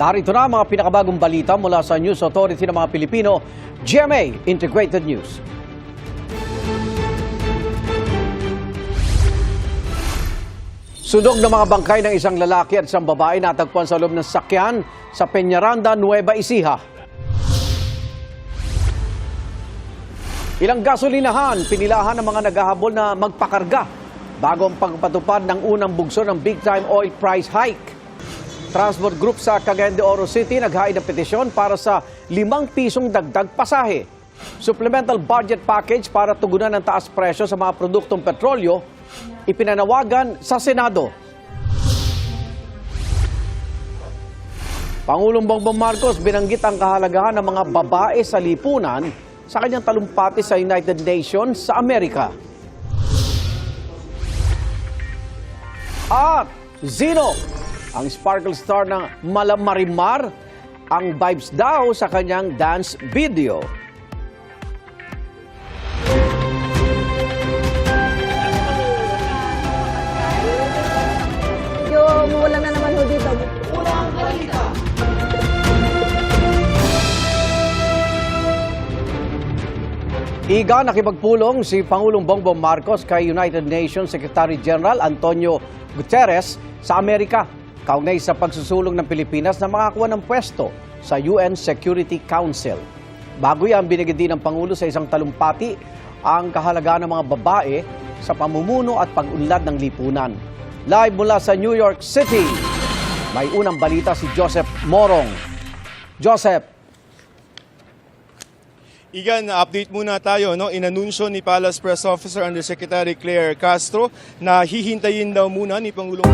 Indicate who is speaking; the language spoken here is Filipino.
Speaker 1: Narito na ang mga pinakabagong balita mula sa News Authority ng mga Pilipino, GMA Integrated News. Sunog ng mga bangkay ng isang lalaki at isang babae natagpuan sa loob ng sakyan sa Peñaranda, Nueva Ecija. Ilang gasolinahan pinilahan ng mga naghahabol na magpakarga bago ang pagpatupad ng unang bugso ng big-time oil price hike. Transport Group sa Cagayan de Oro City naghain ng petisyon para sa 5 pisong dagdag pasahe. Supplemental budget package para tugunan ng taas presyo sa mga produktong petrolyo ipinanawagan sa Senado. Pangulong Bongbong Marcos binanggit ang kahalagahan ng mga babae sa lipunan sa kanyang talumpati sa United Nations sa Amerika. At Zino, ang sparkle star ng Marimar, ang vibes daw sa kanyang dance video.
Speaker 2: Wala na naman ho dito.
Speaker 3: Unang balita.
Speaker 1: Iga nakipagpulong si Pangulong Bongbong Marcos kay United Nations Secretary General Antonio Guterres sa Amerika, kaugnay sa pagsusulong ng Pilipinas na makakuha ng pwesto sa UN Security Council. Bago yan, binigyan din ng Pangulo sa isang talumpati ang kahalagaan ng mga babae sa pamumuno at pag-unlad ng lipunan. Live mula sa New York City, may unang balita si Joseph Morong. Joseph.
Speaker 4: Igan, update muna tayo. Inanunsyo ni Palace Press Officer Undersecretary Claire Castro na hihintayin daw muna ni Pangulong